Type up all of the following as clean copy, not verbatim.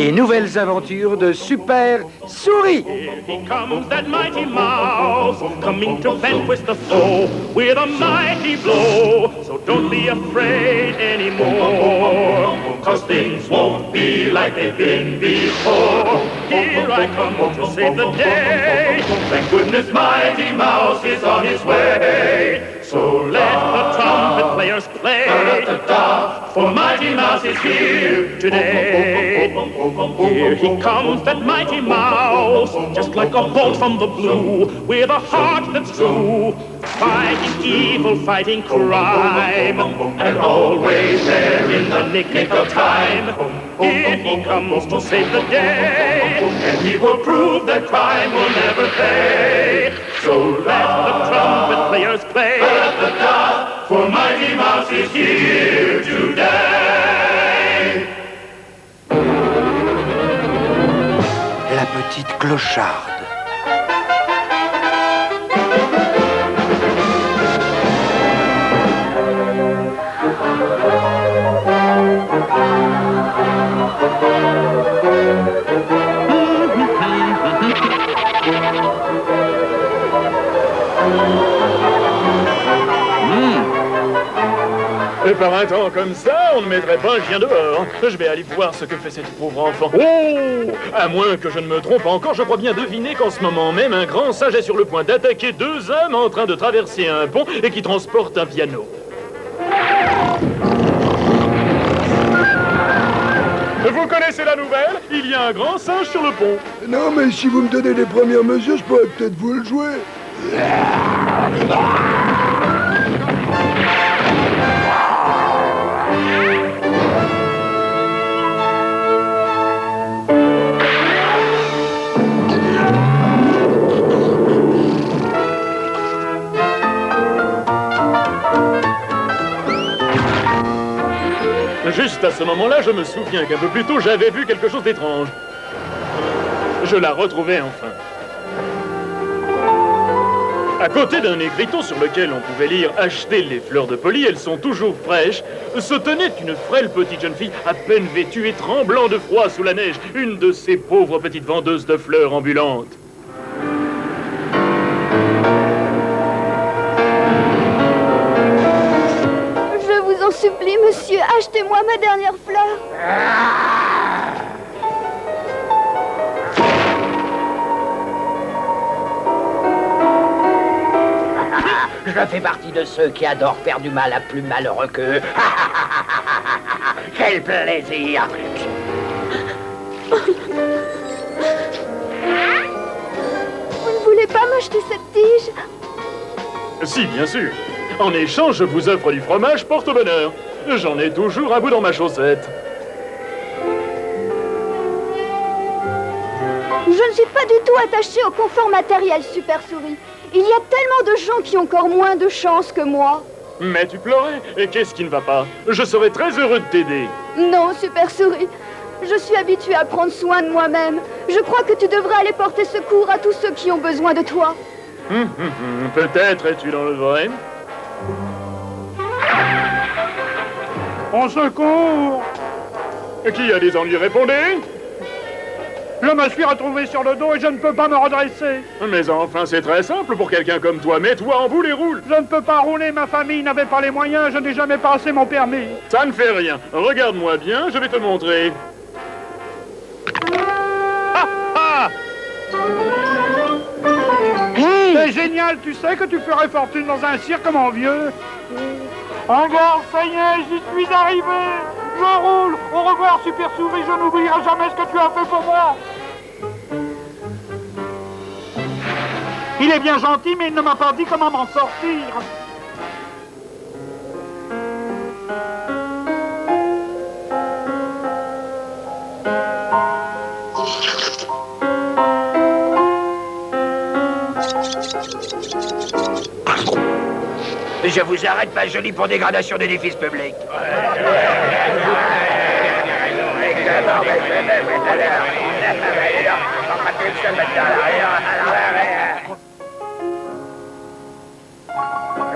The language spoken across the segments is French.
Les nouvelles aventures de Super Souris. Here he comes, that mighty mouse, coming to vanquish the foe with a mighty blow. So don't be afraid anymore, 'cause things won't be like they've been before. Here I come to save the day. Thank goodness Mighty Mouse is on his way. So let the trumpet players play, for Mighty Mouse is here today. Here he comes, that Mighty Mouse, just like a bolt from the blue, with a heart that's true, fighting evil, fighting crime, and always there in the nick of time. Here he comes to save the day, and he will prove that crime will never pay. So let the trumpet players play, for Mighty Mouse is here today. La petite clocharde. Et par un temps comme ça, on ne mettrait pas un chien dehors. Je vais aller voir ce que fait cette pauvre enfant. Oh! À moins que je ne me trompe encore, je crois bien deviner qu'en ce moment même, un grand sage est sur le point d'attaquer deux hommes en train de traverser un pont et qui transportent un piano. Vous connaissez la nouvelle? Il y a un grand singe sur le pont. Non, mais si vous me donnez les premières mesures, je pourrais peut-être vous le jouer. Juste à ce moment-là, je me souviens qu'un peu plus tôt, j'avais vu quelque chose d'étrange. Je la retrouvais enfin. À côté d'un écriteau sur lequel on pouvait lire « Acheter les fleurs de Polly, elles sont toujours fraîches », se tenait une frêle petite jeune fille à peine vêtue et tremblant de froid sous la neige, une de ces pauvres petites vendeuses de fleurs ambulantes. Je vous en supplie, monsieur, achetez-moi ma dernière fleur. Je fais partie de ceux qui adorent faire du mal à plus malheureux qu'eux. Quel plaisir! Vous ne voulez pas m'acheter cette tige? Si, bien sûr. En échange, je vous offre du fromage porte-bonheur. J'en ai toujours un bout dans ma chaussette. Je ne suis pas du tout attachée au confort matériel, Super Souris. Il y a tellement de gens qui ont encore moins de chance que moi. Mais tu pleurais. Et qu'est-ce qui ne va pas? Je serais très heureux de t'aider. Non, Super Souris. Je suis habituée à prendre soin de moi-même. Je crois que tu devrais aller porter secours à tous ceux qui ont besoin de toi. Peut-être es-tu dans le vrai. Au secours! Qui a des ennuis? Répondez. Je me suis retrouvé sur le dos et je ne peux pas me redresser. Mais enfin, c'est très simple pour quelqu'un comme toi. Mets-toi en boule et roule. Je ne peux pas rouler, ma famille n'avait pas les moyens, je n'ai jamais passé mon permis. Ça ne fait rien. Regarde-moi bien, je vais te montrer. C'est génial, tu sais que tu ferais fortune dans un cirque, mon vieux. Regarde, ça y est, j'y suis arrivé. Je roule. Au revoir, Super Souris, je n'oublierai jamais ce que tu as fait pour moi. Il est bien gentil, mais il ne m'a pas dit comment m'en sortir. Je vous arrête, ma jolie, pour dégradation d'édifices publics.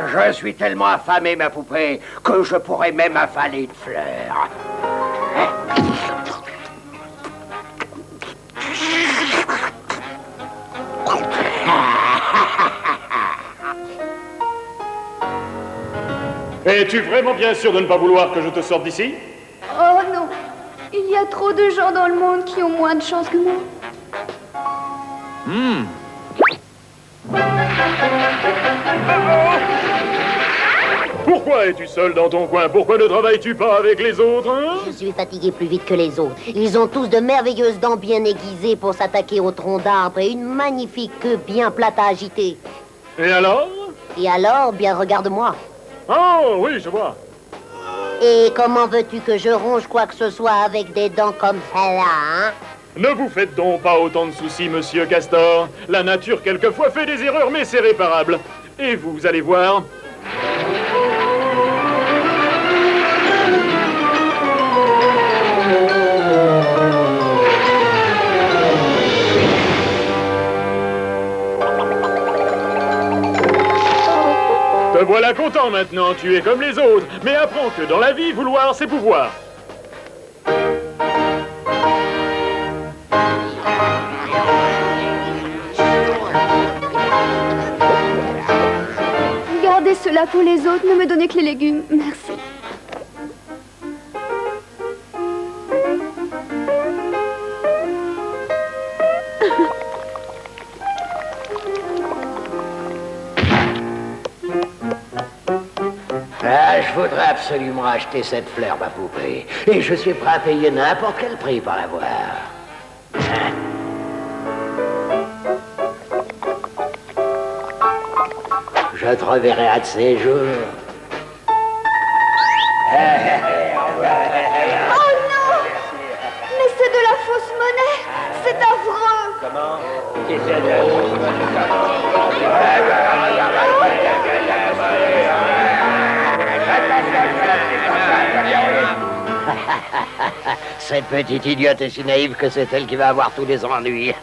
Je suis tellement affamé, ma poupée, que je pourrais même affaler une fleur. Es-tu vraiment bien sûr de ne pas vouloir que je te sorte d'ici? Oh non, il y a trop de gens dans le monde qui ont moins de chance que moi. Pourquoi es-tu seul dans ton coin? Pourquoi ne travailles-tu pas avec les autres, hein? Je suis fatigué plus vite que les autres. Ils ont tous de merveilleuses dents bien aiguisées pour s'attaquer aux troncs d'arbres et une magnifique queue bien plate à agiter. Et alors? Et alors, bien regarde-moi. Oh, oui, je vois. Et comment veux-tu que je ronge quoi que ce soit avec des dents comme celle-là, hein? Ne vous faites donc pas autant de soucis, monsieur Castor. La nature, quelquefois, fait des erreurs, mais c'est réparable. Et vous allez voir... Te voilà content maintenant, tu es comme les autres. Mais apprends que dans la vie, vouloir, c'est pouvoir. Gardez cela pour les autres, ne me donnez que les légumes. Merci. Ah, je voudrais absolument acheter cette fleur, ma poupée. Et je suis prêt à payer n'importe quel prix pour la voir. Hein? Je te reverrai un de ces jours. Oh non! Mais c'est de la fausse monnaie! C'est affreux! Comment? Cette petite idiote est si naïve que c'est elle qui va avoir tous les ennuis.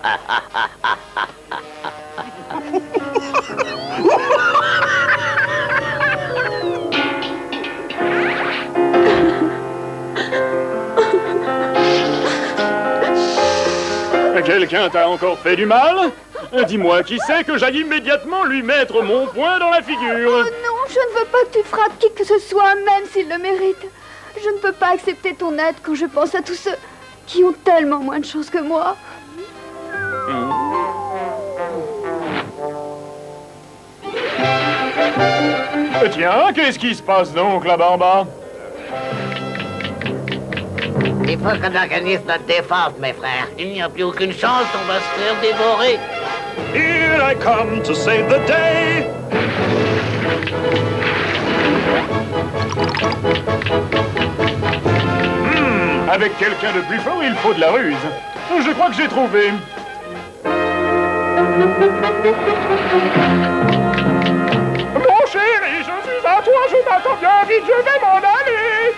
Quelqu'un t'a encore fait du mal? Dis-moi qui c'est que j'aille immédiatement lui mettre mon poing dans la figure. Oh non, je ne veux pas que tu frappes qui que ce soit, même s'il le mérite. Je ne peux pas accepter ton aide quand je pense à tous ceux qui ont tellement moins de chance que moi. Tiens, qu'est-ce qui se passe donc là-bas en bas? Il faut qu'on organise notre défense, mes frères. Il n'y a plus aucune chance, on va se faire dévorer. Here I come to save the day. Avec quelqu'un de plus fort, il faut de la ruse. Je crois que j'ai trouvé. Mon chéri, je suis à toi, je t'attends bien vite, je vais m'en aller.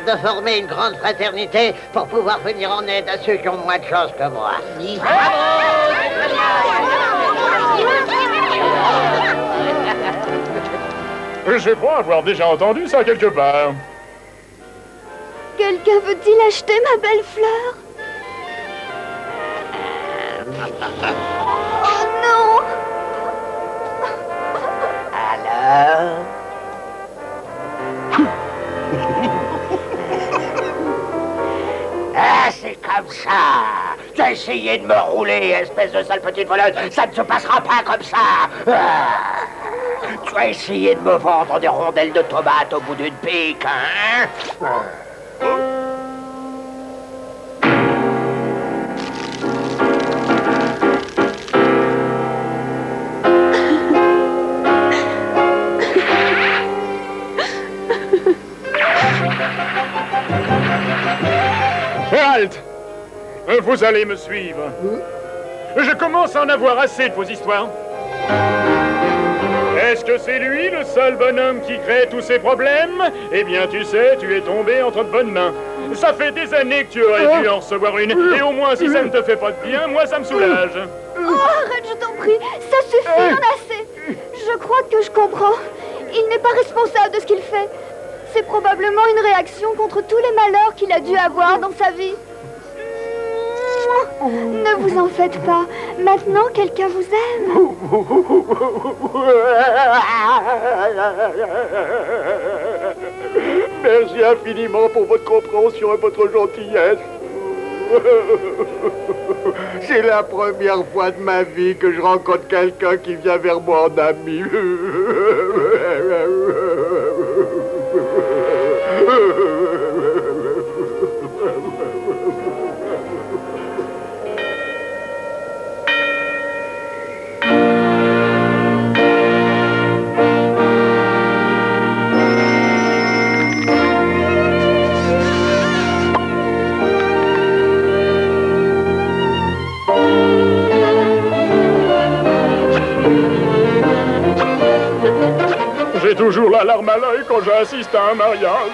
De former une grande fraternité pour pouvoir venir en aide à ceux qui ont moins de chance que moi. Je crois avoir déjà entendu ça quelque part. Quelqu'un veut-il acheter ma belle fleur? Oh non! Alors? Ah, c'est comme ça! Tu as essayé de me rouler, espèce de sale petite voleuse! Ça ne se passera pas comme ça! Ah. Tu as essayé de me vendre des rondelles de tomates au bout d'une pique, hein? Halt! Vous allez me suivre. Je commence à en avoir assez de vos histoires. Est-ce que c'est lui le seul bonhomme qui crée tous ces problèmes? Eh bien, tu sais, tu es tombé entre de bonnes mains. Ça fait des années que tu aurais dû en recevoir une, et au moins si ça ne te fait pas de bien, moi ça me soulage. Oh, arrête, je t'en prie. Ça suffit, il en a assez. Je crois que je comprends. Il n'est pas responsable de ce qu'il fait. C'est probablement une réaction contre tous les malheurs qu'il a dû avoir dans sa vie. Ne vous en faites pas. Maintenant, quelqu'un vous aime. Merci infiniment pour votre compréhension et votre gentillesse. C'est la première fois de ma vie que je rencontre quelqu'un qui vient vers moi en ami. J'ai toujours la larme à l'œil quand j'assiste à un mariage.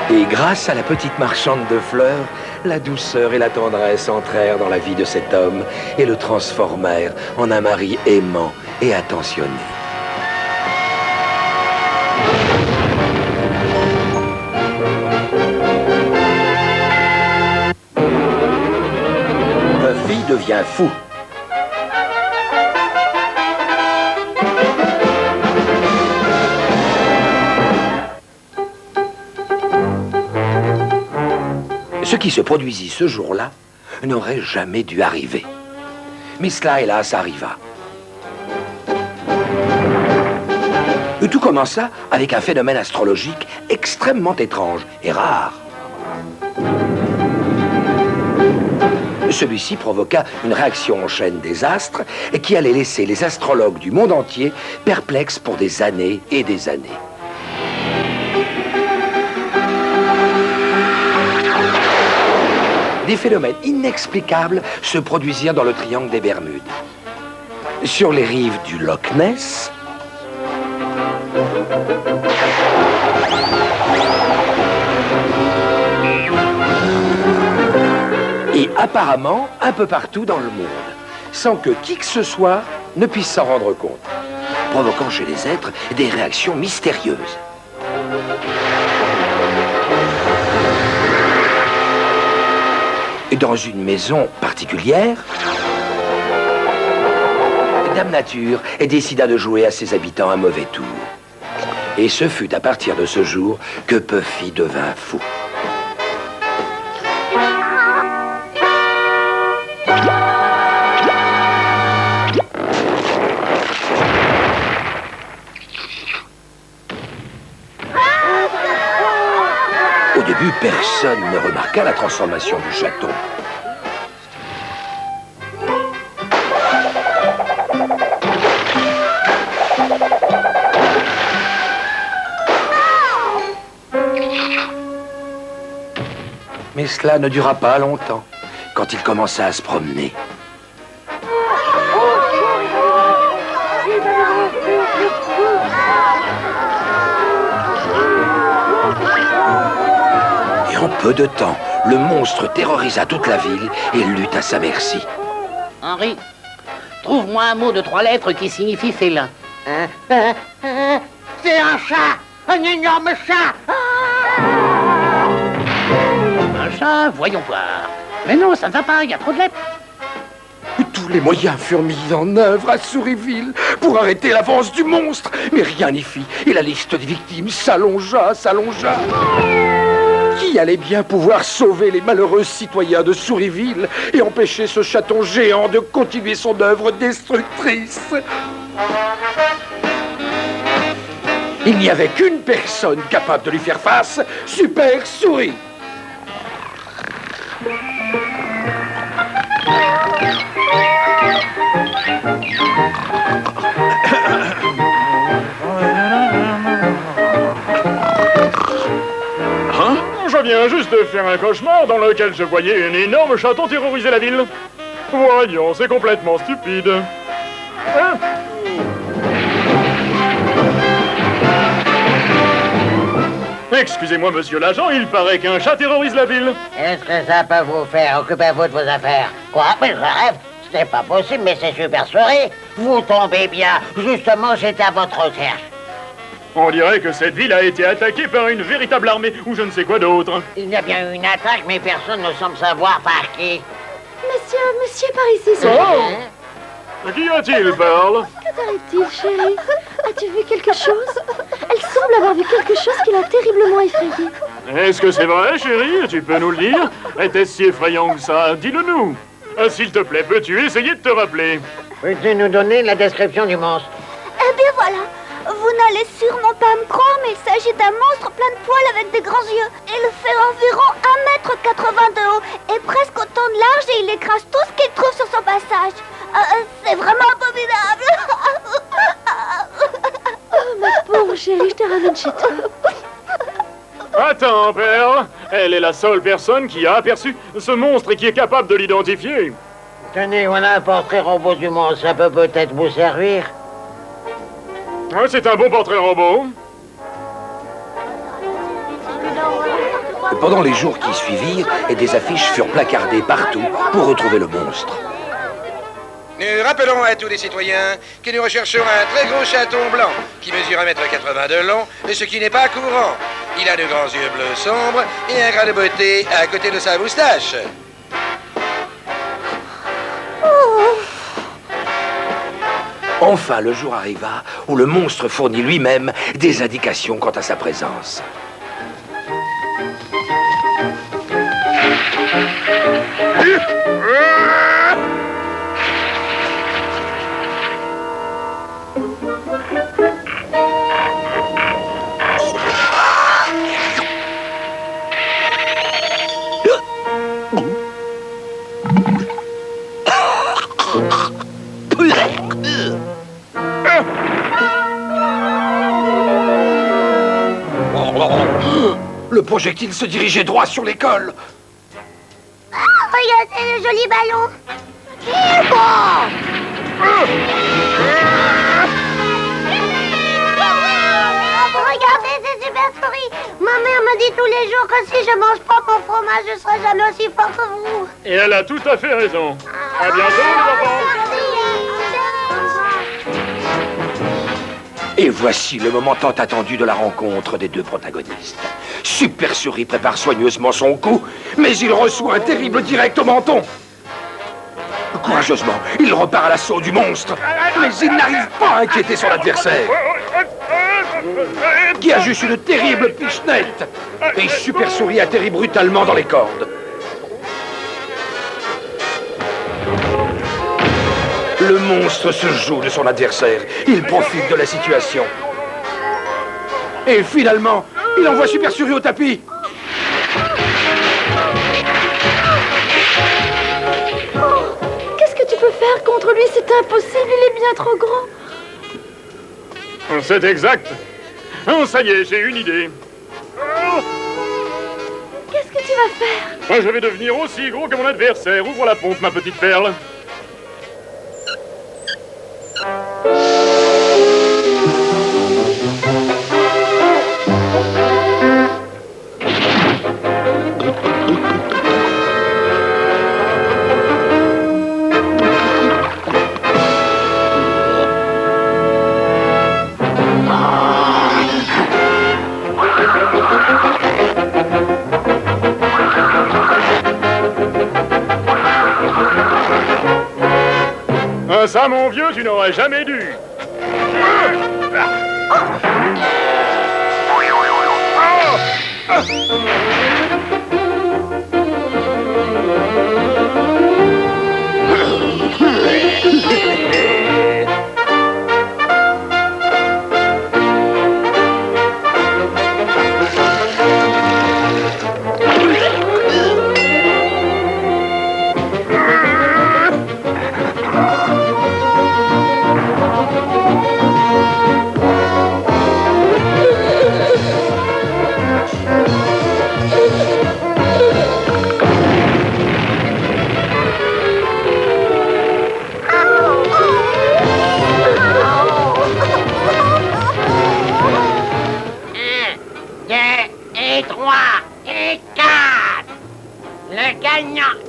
Et grâce à la petite marchande de fleurs, la douceur et la tendresse entrèrent dans la vie de cet homme et le transformèrent en un mari aimant et attentionné. Buffy devient fou. Ce qui se produisit ce jour-là n'aurait jamais dû arriver. Mais cela, hélas, arriva. Et tout commença avec un phénomène astrologique extrêmement étrange et rare. Celui-ci provoqua une réaction en chaîne des astres et qui allait laisser les astrologues du monde entier perplexes pour des années et des années. Des phénomènes inexplicables se produisirent dans le triangle des Bermudes. Sur les rives du Loch Ness, et apparemment un peu partout dans le monde, sans que qui que ce soit ne puisse s'en rendre compte, provoquant chez les êtres des réactions mystérieuses. Dans une maison particulière, Dame Nature décida de jouer à ses habitants un mauvais tour. Et ce fut à partir de ce jour que Buffy devint fou. Au début, personne ne remarqua la transformation du château. Mais cela ne dura pas longtemps, quand il commença à se promener. Et en peu de temps, le monstre terrorisa toute la ville et lut à sa merci. Henri, trouve-moi un mot de 3 lettres qui signifie félin. C'est un chat! Un énorme chat! Un chat, voyons voir. Mais non, ça ne va pas, il y a trop de lettres. Tous les moyens furent mis en œuvre à Sourisville pour arrêter l'avance du monstre, mais rien n'y fit, et la liste des victimes s'allongea. Qui allait bien pouvoir sauver les malheureux citoyens de Sourisville et empêcher ce chaton géant de continuer son œuvre destructrice? Il n'y avait qu'une personne capable de lui faire face, Super Souris. Je viens viens juste de faire un cauchemar dans lequel je voyais un énorme chaton terroriser la ville. Voyons, c'est complètement stupide. Hein? Excusez-moi, monsieur l'agent, il paraît qu'un chat terrorise la ville. Est-ce que ça peut vous faire? Occupez-vous de vos affaires. Quoi? Mais je rêve. Ce n'est pas possible, mais c'est super souris. Vous tombez bien. Justement, j'étais à votre recherche. On dirait que cette ville a été attaquée par une véritable armée, ou je ne sais quoi d'autre. Il y a bien eu une attaque, mais personne ne semble savoir par qui. Monsieur, par ici, s'il vous plaît. Qu'y a-t-il, Pearl? Que t'arrive-t-il, chérie? As-tu vu quelque chose? Elle semble avoir vu quelque chose qui l'a terriblement effrayée. Est-ce que c'est vrai, chérie? Tu peux nous le dire? Était-ce si effrayant que ça? Dis-le-nous. S'il te plaît, peux-tu essayer de te rappeler? Peux-tu nous donner la description du monstre? Eh bien voilà. Vous n'allez sûrement pas me croire, mais il s'agit d'un monstre plein de poils avec des grands yeux. Il fait environ 1,80 m de haut et presque autant de large et il écrase tout ce qu'il trouve sur son passage. C'est vraiment abominable. Oh, ma pauvre chérie, je te ramène chez toi. Attends, Pearl. Elle est la seule personne qui a aperçu ce monstre et qui est capable de l'identifier. Tenez, voilà un portrait robot du monstre. Ça peut peut-être vous servir. C'est un bon portrait robot. Pendant les jours qui suivirent, des affiches furent placardées partout pour retrouver le monstre. Nous rappelons à tous les citoyens que nous recherchons un très gros chaton blanc qui mesure 1,80 m de long, ce qui n'est pas courant. Il a de grands yeux bleus sombres et un grain de beauté à côté de sa moustache. Enfin, le jour arriva où le monstre fournit lui-même des indications quant à sa présence. Le projectile se dirigeait droit sur l'école. Regardez le joli ballon. Regardez, c'est super souris. Ma mère me dit tous les jours que si je mange pas mon fromage, je serai jamais aussi fort que vous. Et elle a tout à fait raison. À bientôt, les enfants. Et voici le moment tant attendu de la rencontre des deux protagonistes. Super Souris prépare soigneusement son coup, mais il reçoit un terrible direct au menton. Courageusement, il repart à l'assaut du monstre, mais il n'arrive pas à inquiéter son adversaire, qui a juste une terrible pichenette. Et Super Souris atterrit brutalement dans les cordes. Le monstre se joue de son adversaire. Il profite de la situation. Et finalement, il envoie Super Souris au tapis. Qu'est-ce que tu peux faire contre lui? C'est impossible, il est bien trop grand. C'est exact. Oh, ça y est, j'ai une idée. Qu'est-ce que tu vas faire? Moi, je vais devenir aussi gros que mon adversaire. Ouvre la pompe, ma petite perle. Ça, mon vieux, tu n'aurais jamais dû.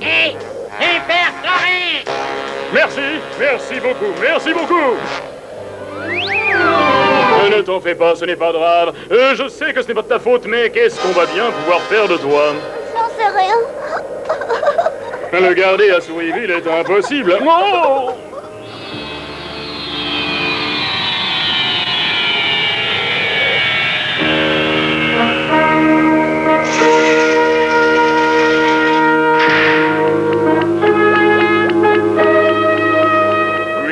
Qui? Super Floride! Merci beaucoup. Ne t'en fais pas, ce n'est pas grave. Je sais que ce n'est pas de ta faute, mais qu'est-ce qu'on va bien pouvoir faire de toi? J'en sais rien. Le garder à Souriville est impossible. Oh!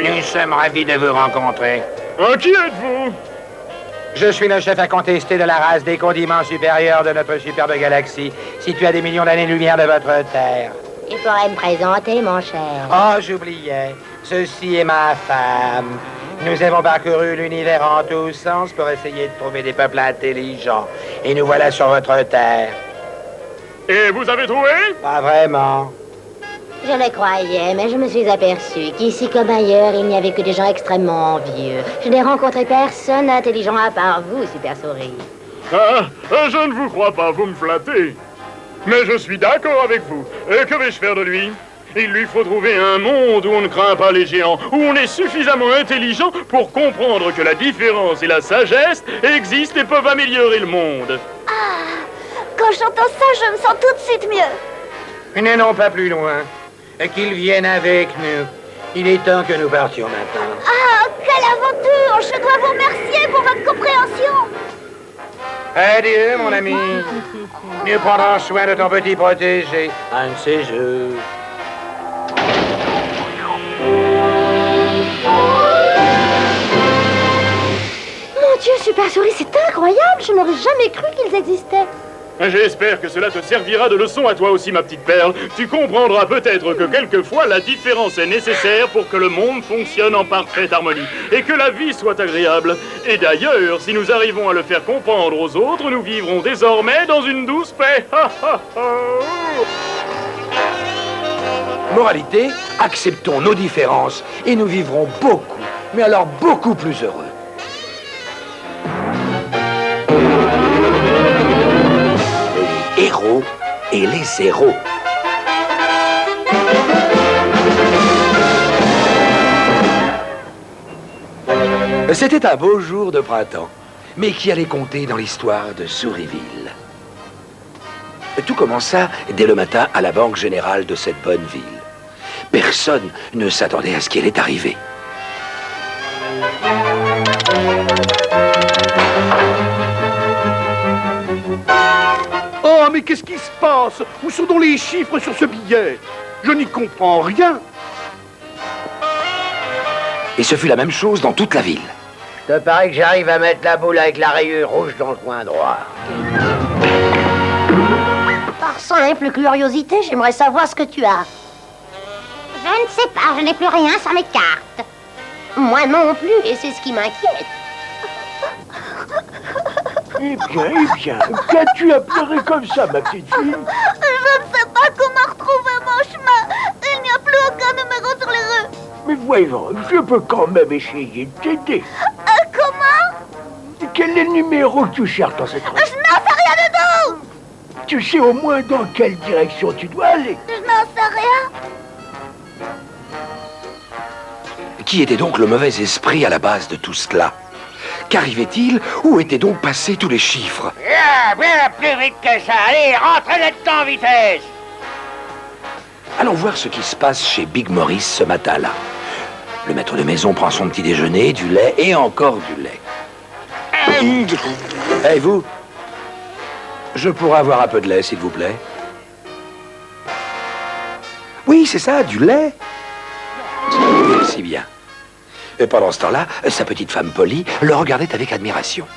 Nous sommes ravis de vous rencontrer. Qui êtes-vous? Je suis le chef incontesté de la race des condiments supérieurs de notre superbe galaxie, située à des millions d'années-lumière de votre Terre. Tu pourrais me présenter, mon cher. Oh, j'oubliais. Ceci est ma femme. Nous avons parcouru l'univers en tous sens pour essayer de trouver des peuples intelligents. Et nous voilà sur votre Terre. Et vous avez trouvé? Pas vraiment. Je le croyais, mais je me suis aperçu qu'ici comme ailleurs, il n'y avait que des gens extrêmement envieux. Je n'ai rencontré personne intelligent à part vous, Super Souris. Je ne vous crois pas, vous me flattez. Mais je suis d'accord avec vous. Et que vais-je faire de lui? Il lui faut trouver un monde où on ne craint pas les géants, où on est suffisamment intelligent pour comprendre que la différence et la sagesse existent et peuvent améliorer le monde. Ah, quand j'entends ça, je me sens tout de suite mieux. N'allons pas plus loin. Qu'ils viennent avec nous. Il est temps que nous partions maintenant. Ah, quelle aventure! Je dois vous remercier pour votre compréhension. Adieu, mon ami. Nous prendrons soin de ton petit protégé un de ces jours. Mon Dieu, Super Souris, c'est incroyable! Je n'aurais jamais cru qu'ils existaient. J'espère que cela te servira de leçon à toi aussi, ma petite perle. Tu comprendras peut-être que quelquefois la différence est nécessaire pour que le monde fonctionne en parfaite harmonie et que la vie soit agréable. Et d'ailleurs, si nous arrivons à le faire comprendre aux autres, nous vivrons désormais dans une douce paix. Moralité, acceptons nos différences et nous vivrons beaucoup, mais alors beaucoup plus heureux. Les héros et les héros. C'était un beau jour de printemps, mais qui allait compter dans l'histoire de Souriville. Tout commença dès le matin à la banque générale de cette bonne ville. Personne ne s'attendait à ce qui allait arriver. Oh, mais qu'est-ce qui se passe? Où sont donc les chiffres sur ce billet? Je n'y comprends rien. Et ce fut la même chose dans toute la ville. Il te paraît que j'arrive à mettre la boule avec la rayure rouge dans le coin droit. Par simple curiosité, j'aimerais savoir ce que tu as. Je ne sais pas, je n'ai plus rien sur mes cartes. Moi non plus, et c'est ce qui m'inquiète. Eh bien, qu'as-tu à pleurer comme ça, ma petite fille? Je ne sais pas comment retrouver mon chemin. Il n'y a plus aucun numéro sur les rues. Mais voyons, je peux quand même essayer de t'aider. Comment? Quel est le numéro que tu cherches dans cette rue? Je n'en sais rien du tout. Tu sais au moins dans quelle direction tu dois aller? Je n'en sais rien. Qui était donc le mauvais esprit à la base de tout cela? Qu'arrivait-il? Où étaient donc passés tous les chiffres? Bien plus vite que ça. Allez, rentrez là-dedans, vitesse. Allons voir ce qui se passe chez Big Maurice ce matin-là. Le maître de maison prend son petit déjeuner, du lait et encore du lait. Hey, vous? Je pourrais avoir un peu de lait, s'il vous plaît? Oui, c'est ça, du lait. Merci bien. Et pendant ce temps-là, sa petite femme Polly le regardait avec admiration.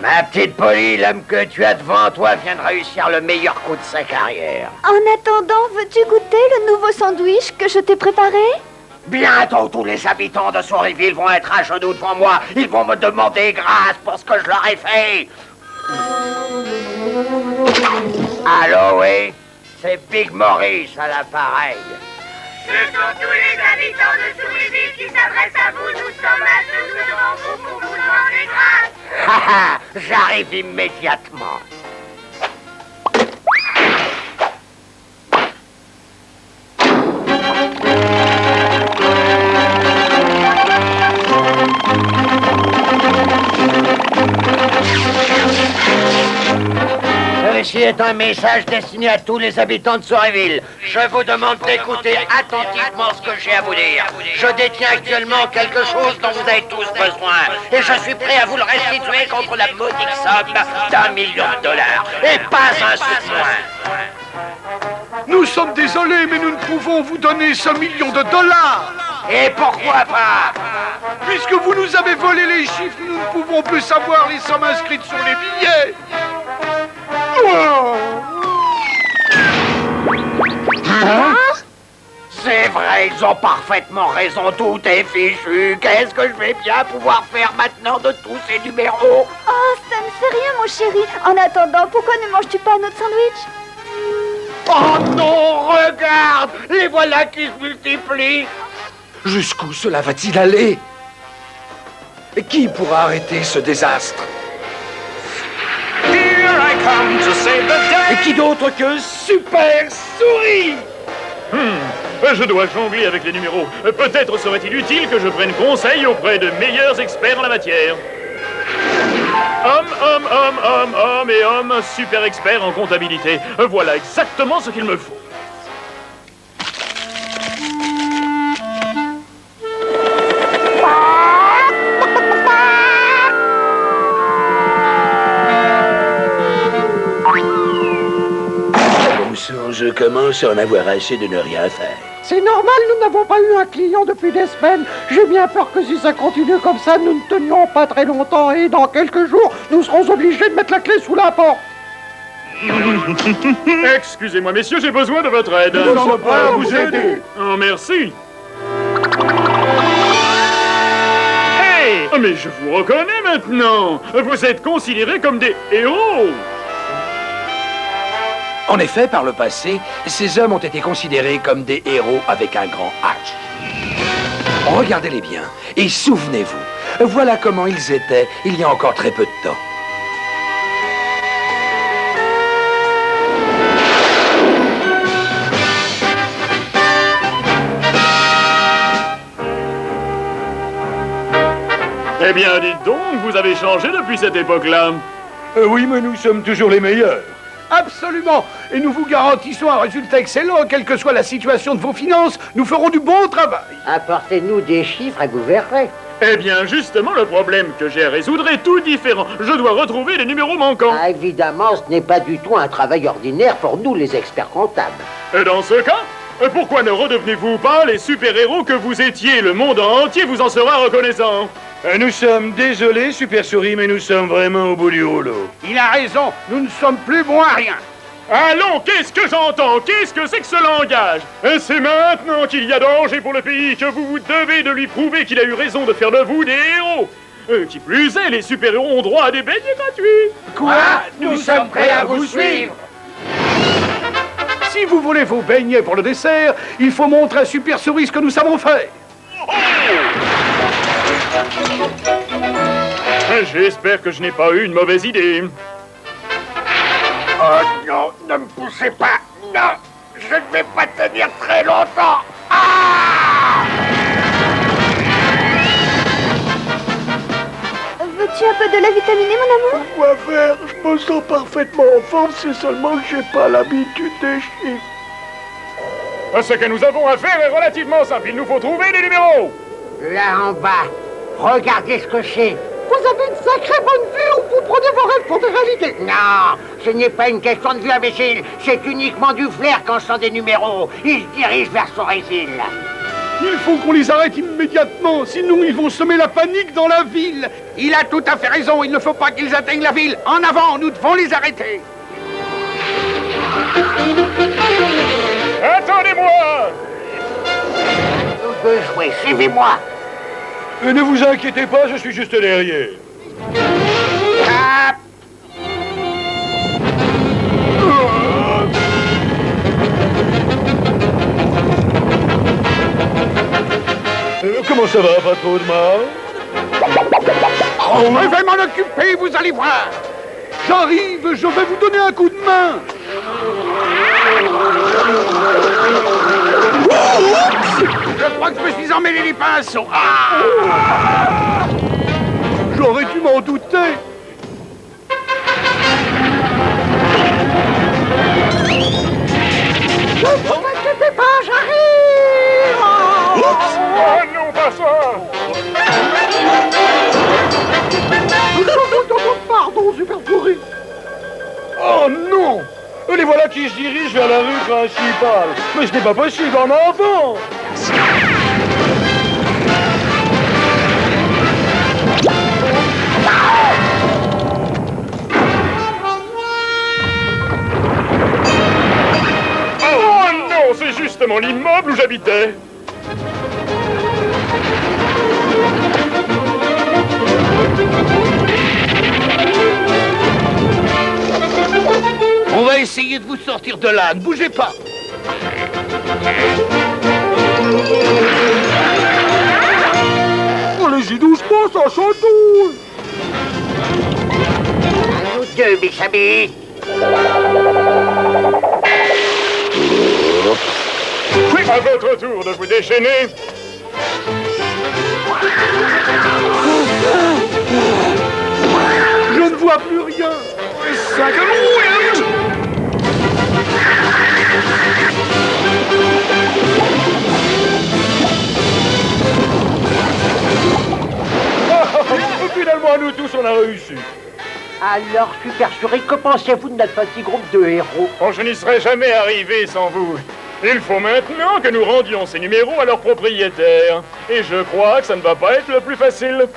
Ma petite Polly, l'homme que tu as devant toi vient de réussir le meilleur coup de sa carrière. En attendant, veux-tu goûter le nouveau sandwich que je t'ai préparé? Bientôt, tous les habitants de Souriville vont être à genoux devant moi. Ils vont me demander grâce pour ce que je leur ai fait. Allô, oui? C'est Big Maurice à l'appareil. Ce sont tous les habitants de Souriville qui s'adressent à vous. Nous sommes à genoux devant vous pour vous demander grâce. Haha, j'arrive immédiatement. est un message destiné à tous les habitants de Souréville. Je vous demande d'écouter attentivement ce que j'ai à vous dire. Je détiens actuellement quelque chose dont vous avez tous besoin. Et je suis prêt à vous le restituer contre la modique somme d'1 million de dollars. Et pas un sou de moins. Nous sommes désolés, mais nous ne pouvons vous donner ce million de dollars. Et pourquoi pas? Puisque vous nous avez volé les chiffres, nous ne pouvons plus savoir les sommes inscrites sur les billets. C'est vrai, ils ont parfaitement raison, tout est fichu. Qu'est-ce que je vais bien pouvoir faire maintenant de tous ces numéros? Oh, ça ne fait rien, mon chéri. En attendant, pourquoi ne manges-tu pas notre sandwich? Oh non, regarde! Les voilà qui se multiplient. Jusqu'où cela va-t-il aller? Et qui pourra arrêter ce désastre? Et qui d'autre que Super Souris? Je dois jongler avec les numéros. Peut-être serait-il utile que je prenne conseil auprès de meilleurs experts en la matière. Homme et homme, super expert en comptabilité. Voilà exactement ce qu'il me faut. Je commence à en avoir assez de ne rien faire. C'est normal, nous n'avons pas eu un client depuis des semaines. J'ai bien peur que si ça continue comme ça, nous ne tenions pas très longtemps et dans quelques jours, nous serons obligés de mettre la clé sous la porte. Excusez-moi, messieurs, j'ai besoin de votre aide. Nous sommes prêts à vous aider. Oh, merci. Hey! Mais je vous reconnais maintenant. Vous êtes considérés comme des héros. En effet, par le passé, ces hommes ont été considérés comme des héros avec un grand H. Regardez-les bien et souvenez-vous, voilà comment ils étaient il y a encore très peu de temps. Eh bien, dites donc, vous avez changé depuis cette époque-là. Oui, mais nous sommes toujours les meilleurs. Absolument. Et nous vous garantissons un résultat excellent, quelle que soit la situation de vos finances. Nous ferons du bon travail. Apportez-nous des chiffres et vous verrez. Eh bien, justement, le problème que j'ai à résoudre est tout différent. Je dois retrouver les numéros manquants. Ah, évidemment, ce n'est pas du tout un travail ordinaire pour nous, les experts comptables. Et dans ce cas, pourquoi ne redevenez-vous pas les super-héros que vous étiez? Le monde entier vous en sera reconnaissant. Nous sommes désolés, Super Souris, mais nous sommes vraiment au bout du rouleau. Il a raison, nous ne sommes plus bons à rien. Allons, qu'est-ce que j'entends? Qu'est-ce que c'est que ce langage? C'est maintenant qu'il y a danger pour le pays que vous vous devez de lui prouver qu'il a eu raison de faire de vous des héros. Qui plus est, les super-héros ont droit à des beignets gratuits. Quoi? Nous sommes prêts à vous suivre. Si vous voulez vos beignets pour le dessert, il faut montrer à Super Souris ce que nous savons faire. J'espère que je n'ai pas eu une mauvaise idée. Oh non, ne me poussez pas. Non, je ne vais pas tenir très longtemps. Veux-tu un peu de lait vitaminé, mon amour? Quoi faire? Je me sens parfaitement en forme, c'est seulement que j'ai pas l'habitude des chiffres. Ce que nous avons à faire est relativement simple. Il nous faut trouver les numéros. Là en bas, regardez ce que c'est. Vous avez une sacrée bonne vue ou vous prenez vos rêves pour des réalités? Non, ce n'est pas une question de vue, imbécile. C'est uniquement du flair quand je sens des numéros. Ils se dirigent vers Souréville. Il faut qu'on les arrête immédiatement, sinon ils vont semer la panique dans la ville. Il a tout à fait raison, il ne faut pas qu'ils atteignent la ville. En avant, nous devons les arrêter. Attendez-moi! Nous deux jouer, suivez-moi. Ne vous inquiétez pas, je suis juste derrière. Comment ça va, pas trop de mal? Je vais m'en occuper, vous allez voir. J'arrive, je vais vous donner un coup de main. Je crois que je me suis emmêlé les pinceaux. J'aurais dû m'en douter. Ne vous inquiétez pas, j'arrive. Oh non, pas ça! Pardon, Super Souris. Oh non! Les voilà qui se dirigent vers la rue principale. Mais ce n'est pas possible, en avant! Oh non, c'est justement l'immeuble où j'habitais. On va essayer de vous sortir de là, ne bougez pas. Allez-y doucement, ça chatouille. À nous deux, mes amis. À votre tour de vous déchaîner. Je ne vois plus rien. Finalement, nous tous, on a réussi. Alors, Super Souris, que pensez-vous de notre petit groupe de héros? Oh, je n'y serais jamais arrivé sans vous. Il faut maintenant que nous rendions ces numéros à leurs propriétaires. Et je crois que ça ne va pas être le plus facile.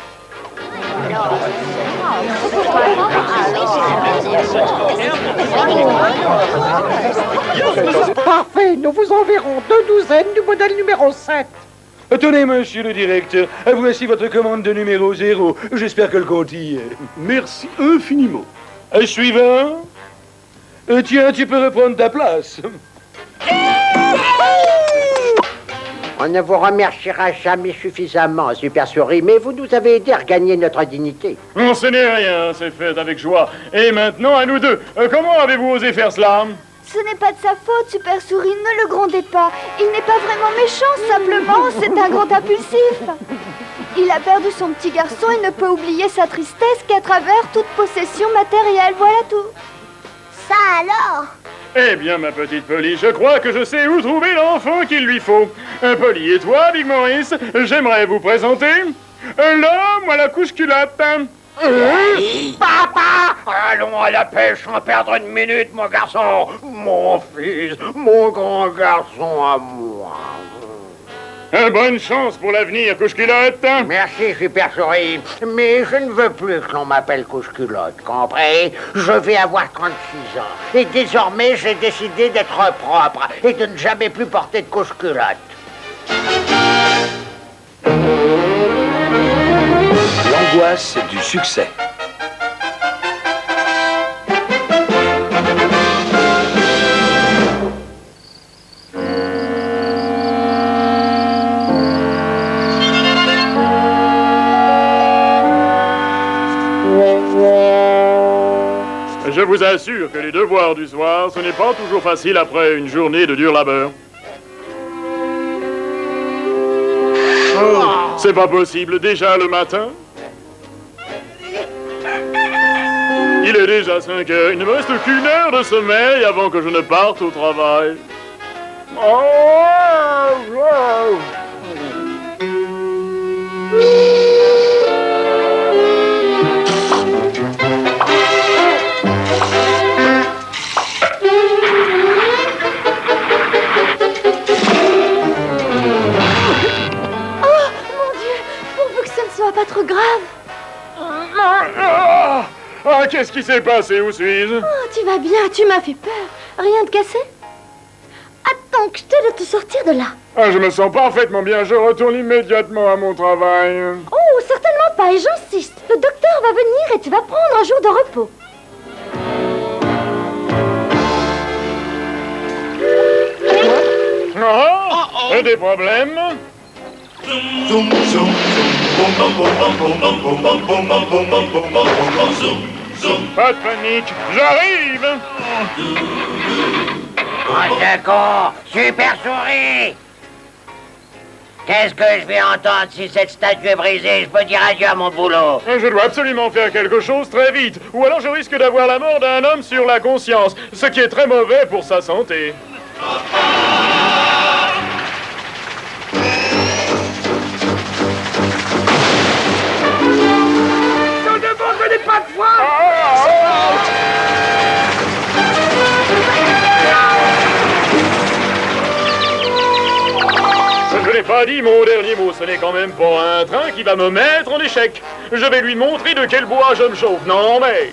Parfait, nous vous enverrons 2 douzaines du modèle numéro 7. Tenez, monsieur le directeur, voici votre commande de numéro 0. J'espère que le compte y est. Merci infiniment. Suivant. Tiens, tu peux reprendre ta place. On ne vous remerciera jamais suffisamment, Super Souris, mais vous nous avez aidé à regagner notre dignité. Non, ce n'est rien, c'est fait avec joie. Et maintenant, à nous deux. Comment avez-vous osé faire cela? Ce n'est pas de sa faute, Super Souris, ne le grondez pas. Il n'est pas vraiment méchant, simplement, c'est un grand impulsif. Il a perdu son petit garçon et ne peut oublier sa tristesse qu'à travers toute possession matérielle, voilà tout. Ça alors? Eh bien, ma petite Polly, je crois que je sais où trouver l'enfant qu'il lui faut. Polly et toi, Big Maurice, j'aimerais vous présenter l'homme à la couche-culotte. Papa! Allons à la pêche sans perdre une minute, mon garçon. Mon fils, mon grand garçon à moi. Bonne chance pour l'avenir, couche-culotte. Merci, Super Souris. Mais je ne veux plus que l'on m'appelle couche-culotte, compris? Je vais avoir 36 ans. Et désormais, j'ai décidé d'être propre et de ne jamais plus porter de couche-culotte. L'angoisse du succès. Je vous assure que les devoirs du soir, ce n'est pas toujours facile après une journée de dur labeur. Oh, c'est pas possible, déjà le matin? Il est déjà 5 heures, il ne me reste qu'une heure de sommeil avant que je ne parte au travail. Pas trop grave. Qu'est-ce qui s'est passé? Où suis-je? Oh, tu vas bien, tu m'as fait peur. Rien de cassé? Attends que je t'aide à te sortir de là. Je me sens parfaitement bien, je retourne immédiatement à mon travail. Oh, certainement pas, et j'insiste. Le docteur va venir et tu vas prendre un jour de repos. Des problèmes? Pas de panique, j'arrive! D'accord, Super Souris! Qu'est-ce que je vais entendre si cette statue est brisée? Je peux dire adieu à mon boulot. Je dois absolument faire quelque chose très vite, ou alors je risque d'avoir la mort d'un homme sur la conscience, ce qui est très mauvais pour sa santé. pas dit mon dernier mot, ce n'est quand même pas un train qui va me mettre en échec. Je vais lui montrer de quel bois je me chauffe. Non mais...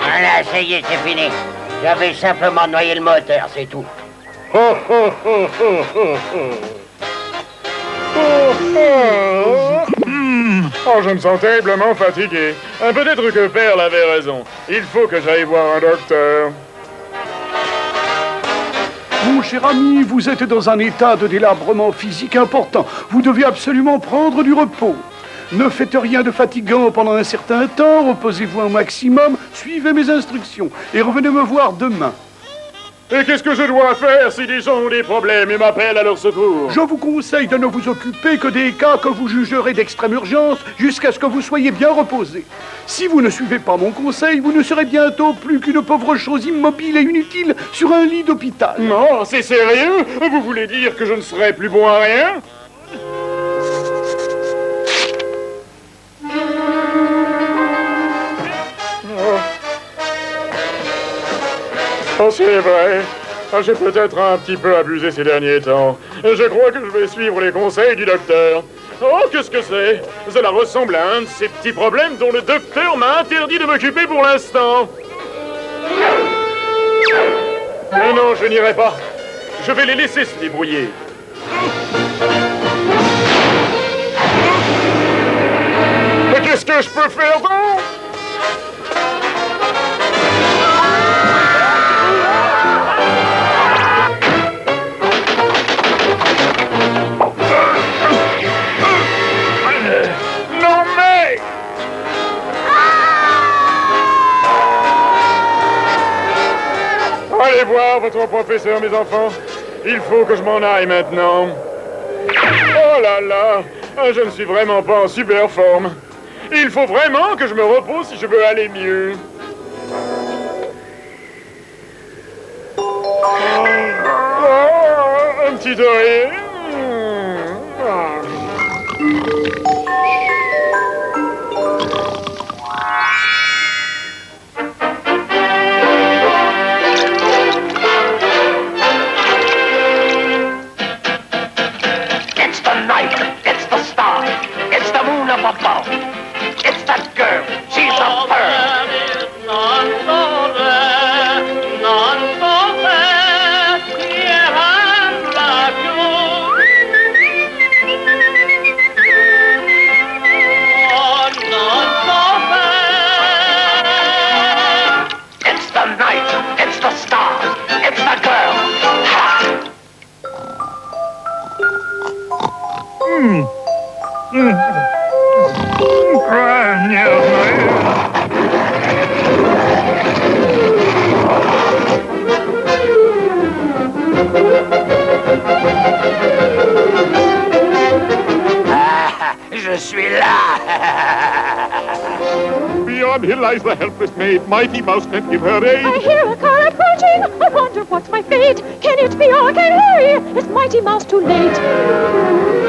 Voilà, ça y est, c'est fini. J'avais simplement noyé le moteur, c'est tout. Oh, je me sens terriblement fatigué. Peut-être que Perle avait raison. Il faut que j'aille voir un docteur. Mon cher ami, vous êtes dans un état de délabrement physique important. Vous devez absolument prendre du repos. Ne faites rien de fatigant pendant un certain temps, reposez-vous un maximum, suivez mes instructions et revenez me voir demain. Et qu'est-ce que je dois faire si des gens ont des problèmes et m'appellent à leur secours? Je vous conseille de ne vous occuper que des cas que vous jugerez d'extrême urgence jusqu'à ce que vous soyez bien reposé. Si vous ne suivez pas mon conseil, vous ne serez bientôt plus qu'une pauvre chose immobile et inutile sur un lit d'hôpital. Non, c'est sérieux? Vous voulez dire que je ne serai plus bon à rien? Oh, c'est vrai. J'ai peut-être un petit peu abusé ces derniers temps. Je crois que je vais suivre les conseils du docteur. Oh, qu'est-ce que c'est? Cela ressemble à un de ces petits problèmes dont le docteur m'a interdit de m'occuper pour l'instant. Non, je n'irai pas. Je vais les laisser se débrouiller. Mais qu'est-ce que je peux faire donc? Allez voir votre professeur, mes enfants. Il faut que je m'en aille maintenant. Oh là là, je ne suis vraiment pas en super forme. Il faut vraiment que je me repose si je veux aller mieux. Oh, un petit oreiller. It's that girl. She's a pearl. None so fair, none so fair. Yeah, I'm like you. Oh, none so fair. It's the night. It's the stars. It's the girl. Ha! Ah, je suis là. Beyond hill lies the helpless maid. Mighty Mouse can't give her aid. I hear a car approaching. I wonder what's my fate. Can it be I can hurry? Is Mighty Mouse too late?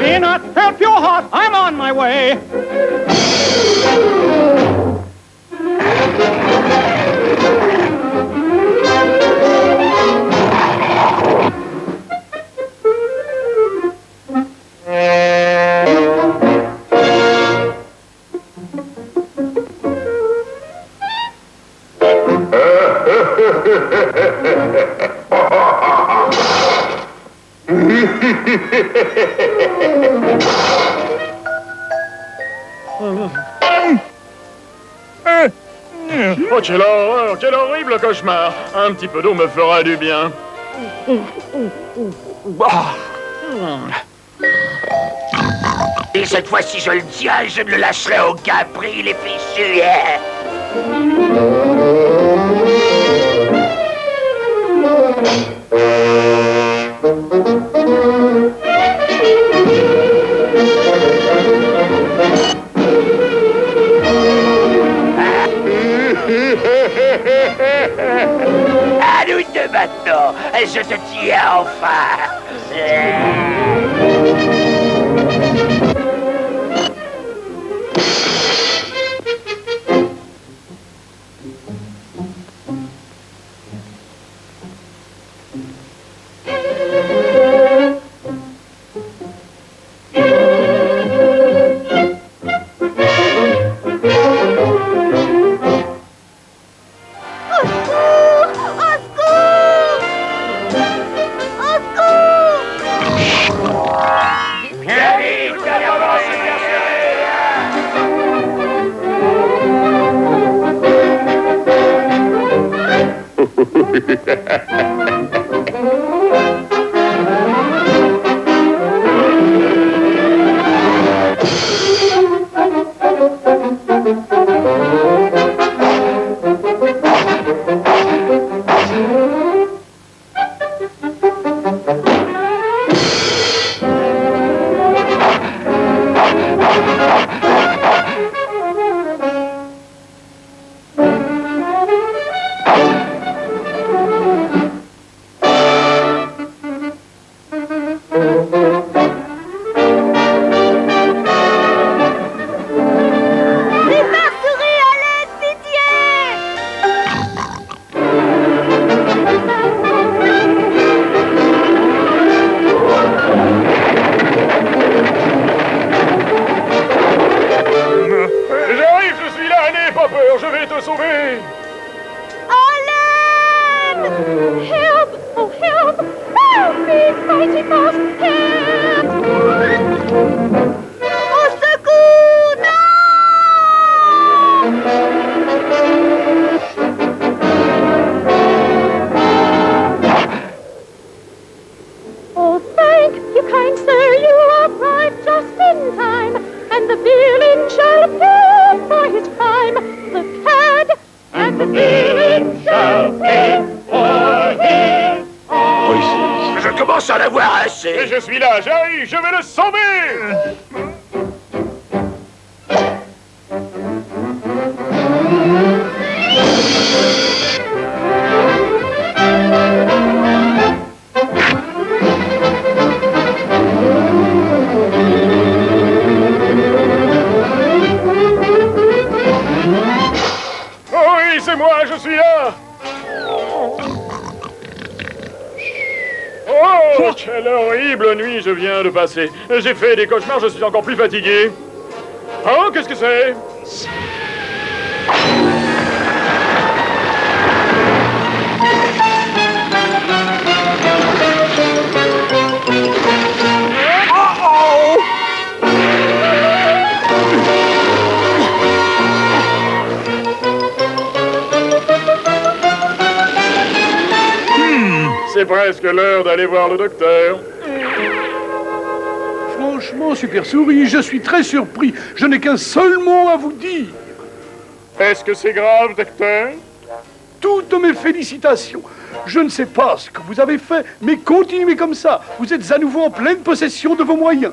Fear not, help your heart, I'm on my way. Oh, quelle horreur, quel horrible cauchemar. Un petit peu d'eau me fera du bien. Et cette fois-ci, je le dirai, je ne le lâcherai aucun prix, il est fichu. À nous deux maintenant, je te tiens enfin. J'arrive, je suis là, n'aie pas peur, je vais te sauver. Help! Oh, help! Help me, Mighty Mouse! Help! Au secours! Oh, thank you, kind sir, you arrived just in time, and the villain shall pay for his crime. The cad and the villain shall pay for his Je commence à en avoir Et assez. je suis là, j'arrive, je vais le sauver. Oh oui, c'est moi, je suis là. Oh, quelle horrible nuit je viens de passer. J'ai fait des cauchemars, je suis encore plus fatigué. Oh, qu'est-ce que c'est? C'est presque l'heure d'aller voir le docteur. Franchement, Super Souris, je suis très surpris. Je n'ai qu'un seul mot à vous dire. Est-ce que c'est grave, docteur? Toutes mes félicitations. Je ne sais pas ce que vous avez fait, mais continuez comme ça. Vous êtes à nouveau en pleine possession de vos moyens.